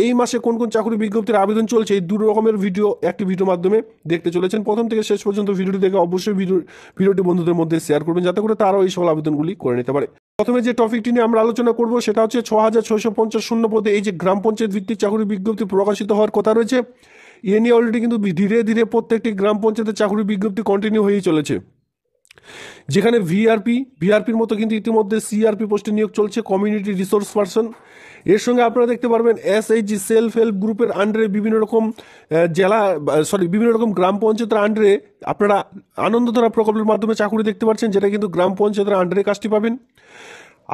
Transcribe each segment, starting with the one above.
এই মাসে কোন কোন চাকরি বিজ্ঞপ্তির আবেদন চলছে, এই দুটো রকমের ভিডিও একটি ভিডিওর মাধ্যমে দেখতে চলেছেন। প্রথম থেকে শেষ পর্যন্ত ভিডিওটি দেখে অবশ্যই ভিডিওটি বন্ধুদের মধ্যে শেয়ার করবেন, যাতে করে তারাও এই সকল আবেদনগুলি করে নিতে পারে। প্রথমে যে টপিকটি নিয়ে আমরা আলোচনা করব সেটা হচ্ছে 6,650 শূন্য পদে এই যে গ্রাম পঞ্চায়েত ভিত্তিক চাকরি বিজ্ঞপ্তি প্রকাশিত হওয়ার কথা রয়েছে, এ নিয়ে অলরেডি কিন্তু ধীরে ধীরে প্রত্যেকটি গ্রাম পঞ্চায়েতের চাকরি বিজ্ঞপ্তি কন্টিনিউ হয়েই চলেছে। যেখানে ভিআরপির মতো কিন্তু ইতিমধ্যে সিআরপি পোস্টে নিয়োগ চলছে, কমিউনিটি রিসোর্স পার্সন। এর সঙ্গে আপনারা দেখতে পারবেন এসএইচজি সেলফ হেল্প গ্রুপের আন্ডারে বিভিন্ন রকম বিভিন্ন রকম গ্রাম পঞ্চায়েতের আন্ডারে আপনারা আনন্দধারা প্রকল্পের মাধ্যমে চাকরি দেখতে পাচ্ছেন, যেটা কিন্তু গ্রাম পঞ্চায়েতের আন্ডারে কাজটি পাবেন।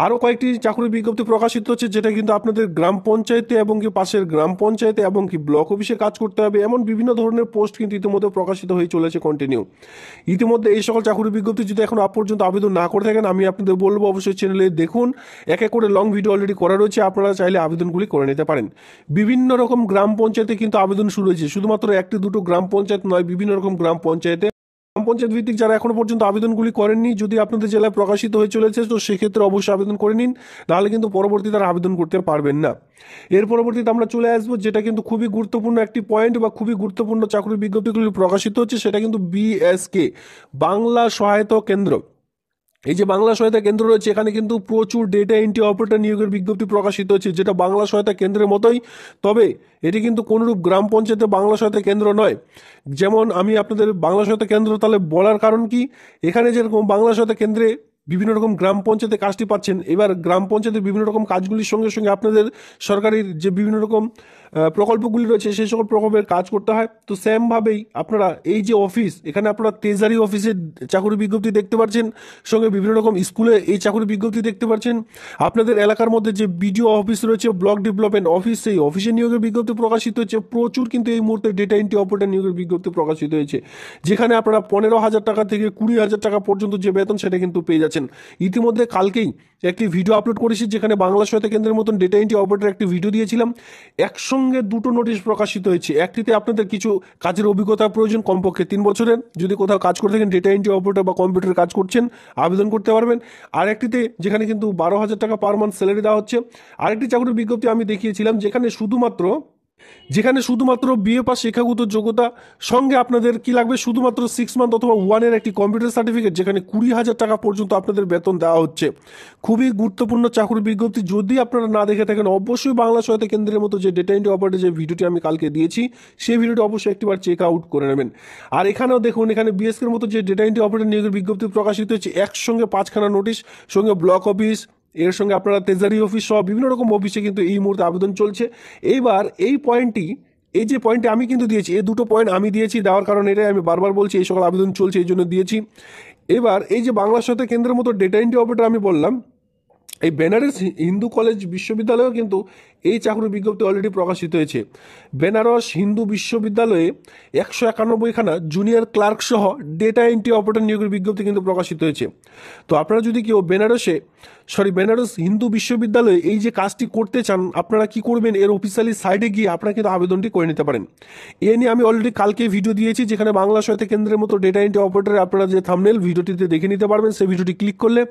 আরও কয়েকটি চাকরির বিজ্ঞপ্তি প্রকাশিত হচ্ছে, যেটা কিন্তু আপনাদের গ্রাম পঞ্চায়েতে এবং কি পাশের গ্রাম পঞ্চায়েতে এবং কি ব্লক অফিসে কাজ করতে হবে, এমন বিভিন্ন ধরনের পোস্ট কিন্তু ইতিমধ্যে প্রকাশিত হয়ে চলেছে কন্টিনিউ। ইতিমধ্যে এই সকল চাকরির বিজ্ঞপ্তি যদি এখন পর্যন্ত আবেদন না করে থাকেন, আমি আপনাদের বলবো অবশ্যই চ্যানেলে দেখুন, এক এক করে লং ভিডিও অলরেডি করা রয়েছে, আপনারা চাইলে আবেদনগুলি করে নিতে পারেন। বিভিন্ন রকম গ্রাম পঞ্চায়েতে কিন্তু আবেদন শুরু হয়েছে, শুধুমাত্র একটি দুটো গ্রাম পঞ্চায়েত নয়, বিভিন্ন রকম গ্রাম পঞ্চায়েতে। গ্রাম পঞ্চায়েত ভিত্তিক যারা এখনো পর্যন্ত আবেদনগুলি করেননি, যদি আপনাদের জেলায় প্রকাশিত হয়ে চলেছে তো সেক্ষেত্রে অবশ্যই আবেদন করে নিন, নাহলে কিন্তু পরবর্তীতে তারা আবেদন করতে পারবেন না। এর পরবর্তীতে আমরা চলে আসবো, যেটা কিন্তু খুবই গুরুত্বপূর্ণ একটি পয়েন্ট বা খুবই গুরুত্বপূর্ণ চাকরির বিজ্ঞপ্তিগুলি প্রকাশিত হচ্ছে, সেটা কিন্তু বিএসকে বাংলা সহায়তা কেন্দ্র। এই যে বাংলা সহায়তা কেন্দ্র রয়েছে, এখানে কিন্তু প্রচুর ডেটা এন্ট্রি অপারেটর নিয়োগের বিজ্ঞপ্তি প্রকাশিত হচ্ছে, যেটা বাংলা সহায়তা কেন্দ্রের মতোই, তবে এটি কিন্তু কোনরূপ গ্রাম পঞ্চায়েতে বাংলা সহায়তা কেন্দ্র নয়। যেমন আমি আপনাদের বাংলা সহায়তা কেন্দ্র তাহলে বলার কারণ কি, এখানে যেরকম বাংলা সহায়তা কেন্দ্রে বিভিন্ন রকম গ্রাম পঞ্চায়েতে কাজটি পাচ্ছেন, এবার গ্রাম পঞ্চায়েতের বিভিন্ন রকম কাজগুলির সঙ্গে সঙ্গে আপনাদের সরকারের যে বিভিন্ন রকম প্রকল্পগুলি রয়েছে সেই সকল প্রকল্পের কাজ করতে হয়। তো সেমভাবেই আপনারা এই যে অফিস, এখানে আপনারা ট্রেজারি অফিসের চাকরি বিজ্ঞপ্তি দেখতে পাচ্ছেন, সঙ্গে বিভিন্ন রকম স্কুলে এই চাকরি বিজ্ঞপ্তি দেখতে পাচ্ছেন। আপনাদের এলাকার মধ্যে যে বিডিও অফিস রয়েছে, ব্লক ডেভেলপমেন্ট অফিস, সেই অফিসে নিয়োগের বিজ্ঞপ্তি প্রকাশিত হয়েছে। প্রচুর কিন্তু এই মুহূর্তে ডেটা এন্ট্রি অপারেটর নিয়োগের বিজ্ঞপ্তি প্রকাশিত হয়েছে, যেখানে আপনারা 15,000 টাকা থেকে 20,000 টাকা পর্যন্ত যে বেতন সেটা কিন্তু পেয়ে যাচ্ছেন। ইতিমধ্যে কালকেই একটি ভিডিও আপলোড করেছি, যেখানে বাংলা সহায়তা কেন্দ্রের মতন ডেটা এন্ট্রি অপারেটর একটি ভিডিও দিয়েছিলাম। একসঙ্গে দুটো নোটিশ প্রকাশিত হয়েছে, একটিতে আপনাদের কিছু কাজের অভিজ্ঞতা প্রয়োজন, কমপক্ষে 3 বছরের, যদি কোথাও কাজ করে থাকেন ডেটা এন্ট্রি অপারেটর বা কম্পিউটার কাজ করছেন আবেদন করতে পারবেন। আর একটিতে যেখানে কিন্তু 12,000 টাকা পার মান্থ স্যালারি দেওয়া হচ্ছে। আরেকটি চাকরির বিজ্ঞপ্তি আমি দেখিয়েছিলাম, যেখানে শুধুমাত্র বিএ পাস শিক্ষাগত যোগ্যতা, সঙ্গে আপনাদের কি লাগবে, শুধুমাত্র 6 মান্থ অথবা 1 এর একটি কম্পিউটার সার্টিফিকেট, যেখানে 20,000 টাকা পর্যন্ত আপনাদের বেতন দেওয়া হচ্ছে। খুবই গুরুত্বপূর্ণ চাকরির বিজ্ঞপ্তি, যদি আপনারা না দেখে থাকেন অবশ্যই বাংলা সহায়তা কেন্দ্রের মতো যে ডেটা এন্ট্রি অপারেটর যে ভিডিওটি আমি কালকে দিয়েছি, সেই ভিডিওটি অবশ্যই একটিবার চেক আউট করে নেবেন। আর এখানেও দেখুন, এখানে বিএসকের মতো যে ডেটা এন্ট্রি অপারেটর নিয়োগের বিজ্ঞপ্তি প্রকাশিত হয়েছে, একসঙ্গে 5খানা নোটিশ, সঙ্গে ব্লক অফিস, এর সঙ্গে আপনারা ট্রেজারি অফিস সহ বিভিন্ন রকম অফিসে কিন্তু এই মুহূর্তে আবেদন চলছে। এইবার এই যে পয়েন্টটি আমি কিন্তু দিয়েছি, এই দুটো পয়েন্ট আমি দিয়েছি, দেওয়ার কারণ এটাই, আমি বারবার বলছি এই সকল আবেদন চলছে এই জন্য দিয়েছি। এবার এই যে বাংলা সহায়তা কেন্দ্রের মতো ডেটা এন্ট্রি অপারেটর আমি বললাম, এই বেনারস হিন্দু কলেজ বিশ্ববিদ্যালয়েও কিন্তু এই চাকরির বিজ্ঞপ্তি অলরেডি প্রকাশিত হয়েছে। বেনারস হিন্দু বিশ্ববিদ্যালয়ে 191খানা জুনিয়র ক্লার্ক সহ ডেটা এন্ট্রি অপারেটর নিয়োগের বিজ্ঞপ্তি কিন্তু প্রকাশিত হয়েছে। তো আপনারা যদি কেউ বেনারস হিন্দু বিশ্ববিদ্যালয়ে এই যে কাজটি করতে চান, আপনারা কি করবেন, এর অফিসিয়ালি সাইটে গিয়ে আপনারা কিন্তু আবেদনটি করে নিতে পারেন। এ নিয়ে আমি অলরেডি কালকে ভিডিও দিয়েছি, যেখানে বাংলা সহায়তা কেন্দ্রের মতো ডেটা এন্ট্রি অপারেটর আপনারা যে থাম্বনেল ভিডিওটিতে দেখে নিতে পারবেন, সেই ভিডিওটি ক্লিক করলে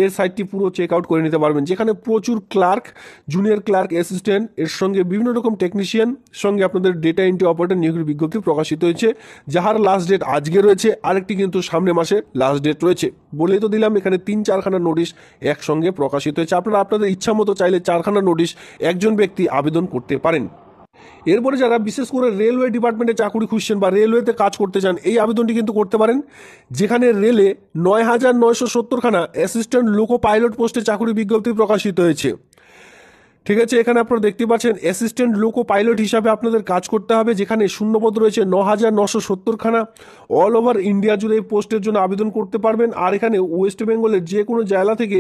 এর সাইটটি পুরো চেক আউট করে নিতে পারবেন, যেখানে প্রচুর ক্লার্ক, জুনিয়র ক্লার্ক, অ্যাসিস্ট্যান্ট, এর সঙ্গে বিভিন্ন রকম টেকনিশিয়ান, সঙ্গে আপনাদের ডেটা এন্ট্রি অপারেটর নিয়োগের বিজ্ঞপ্তি প্রকাশিত হয়েছে, যাহার লাস্ট ডেট আজকে রয়েছে, আরেকটি কিন্তু সামনে মাসে লাস্ট ডেট রয়েছে। বলেই তো দিলাম, এখানে 3-4খানা নোটিশ একসঙ্গে প্রকাশিত হয়েছে। আপনারা আপনাদের ইচ্ছা মতো চাইলে 4খানা নোটিশ একজন ব্যক্তি আবেদন করতে পারেন। এরপরে যারা বিশেষ করে রেলওয়ে ডিপার্টমেন্টে চাকরি খুঁজছেন বা রেলওয়েতে কাজ করতে চান, এই আবেদনটি কিন্তু করতে পারেন, যেখানে রেলে 9,970খানা অ্যাসিস্ট্যান্ট লোকো পাইলট পোস্টে চাকরি বিজ্ঞপ্তি প্রকাশিত হয়েছে। ঠিক আছে, এখানে আপনারা দেখতে পাচ্ছেন অ্যাসিস্ট্যান্ট লোকো পাইলট হিসাবে আপনাদের কাজ করতে হবে, যেখানে শূন্যপদ রয়েছে 9,970খানা। অল ওভার ইন্ডিয়া জুড়ে এই পোস্টের জন্য আবেদন করতে পারবেন। আর এখানে ওয়েস্ট বেঙ্গলের যে কোনো জেলা থেকে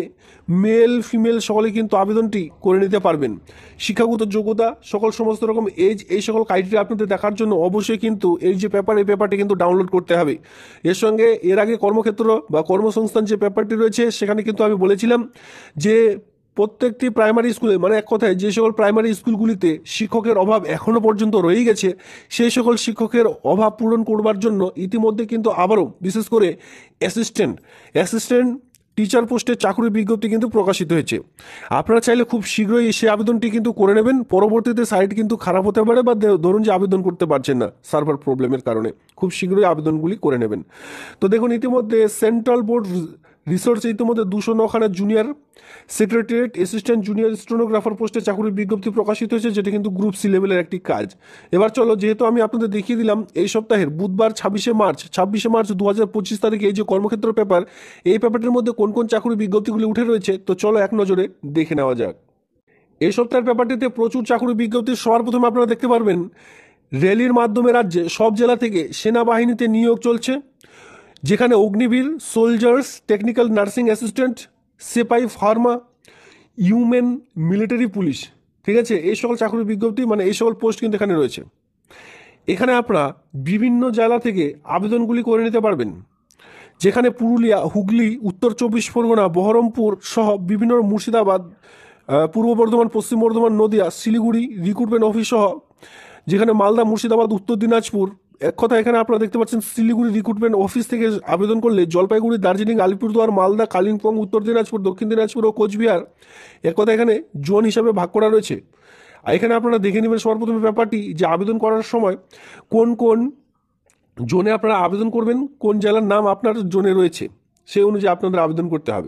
মেল ফিমেল সকলে কিন্তু আবেদনটি করে নিতে পারবেন। শিক্ষাগত যোগ্যতা, সমস্ত রকম এজ, এই সকল ক্রাইটেরিয়া আপনাদের দেখার জন্য অবশ্যই কিন্তু এই যে এই পেপারটি কিন্তু ডাউনলোড করতে হবে। এর সঙ্গে এর আগে কর্মক্ষেত্র বা কর্মসংস্থান যে পেপারটি রয়েছে, সেখানে কিন্তু আমি বলেছিলাম যে প্রত্যেকটি প্রাইমারি স্কুলে, মানে এক কথায় যে সকল প্রাইমারি স্কুলগুলিতে শিক্ষকের অভাব এখনো পর্যন্ত রয়ে গেছে, সেই সকল শিক্ষকের অভাব পূরণ করবার জন্য ইতিমধ্যে কিন্তু আবারও বিশেষ করে অ্যাসিস্ট্যান্ট টিচার পোস্টে চাকরির বিজ্ঞপ্তি কিন্তু প্রকাশিত হয়েছে। আপনারা চাইলে খুব শীঘ্রই সেই আবেদনটি কিন্তু করে নেবেন। পরবর্তীতে সাইট কিন্তু খারাপ হতে পারে, বা ধরুন যে আবেদন করতে পারছেন না সার্ভার প্রবলেমের কারণে, খুব শীঘ্রই আবেদনগুলি করে নেবেন। তো দেখুন, ইতিমধ্যে সেন্ট্রাল বোর্ড রিসার্চে ইতিমধ্যে 209খানা junior secretariat assistant junior stenographer পোস্টে চাকরির বিজ্ঞপ্তি প্রকাশিত হয়েছে, যেটা কিন্তু গ্রুপ সি লেভেলের একটি কাজ। এবার চলো, যেহেতু আমি আপনাদের দেখিয়ে দিলাম এই সপ্তাহের বুধবার 26শে মার্চ 2025 তারিখে এই যে কর্মক্ষেত্র পেপার, এই পেপারটির মধ্যে কোন কোন চাকরির বিজ্ঞপ্তিগুলি উঠে রয়েছে, তো চলো এক নজরে দেখে নেওয়া যাক। এই সপ্তাহের পেপারটিতে প্রচুর চাকরির বিজ্ঞপ্তি। সবার প্রথমে আপনারা দেখতে পারবেন র্যালির মাধ্যমে রাজ্যে সব জেলা থেকে সেনাবাহিনীতে নিয়োগ চলছে, যেখানে Agniveer, soldiers, technical nursing assistant, সিপাই, ফার্মা, ইউমেন, মিলিটারি পুলিশ, ঠিক আছে, এই সকল চাকরির বিজ্ঞপ্তি, মানে এই সকল পোস্ট কিন্তু এখানে রয়েছে। এখানে আপনারা বিভিন্ন জেলা থেকে আবেদনগুলি করে নিতে পারবেন, যেখানে পুরুলিয়া, হুগলি, উত্তর 24 পরগনা, বহরমপুর সহ বিভিন্ন, মুর্শিদাবাদ, পূর্ব বর্ধমান, পশ্চিম বর্ধমান, নদিয়া, শিলিগুড়ি রিক্রুটমেন্ট অফিস সহ, যেখানে মালদা, মুর্শিদাবাদ, উত্তর দিনাজপুর। এক কথা, এখানে আপনারা দেখতে পাচ্ছেন শিলিগুড়ি রিক্রুটমেন্ট অফিস থেকে আবেদন করলে জলপাইগুড়ি, দার্জিলিং, আলিপুরদুয়ার, মালদা, কালিম্পং, উত্তর দিনাজপুর, দক্ষিণ দিনাজপুর ও কোচবিহার, এক কথা এখানে জোন হিসাবে ভাগ করা রয়েছে। আর এখানে আপনারা দেখে নেবেন সবার প্রথমে ব্যাপারটি, যে আবেদন করার সময় কোন কোন জোনে আপনারা আবেদন করবেন, কোন জেলার নাম আপনার জোনে রয়েছে, সেই অনুযায়ী আপনাদের আবেদন করতে হবে।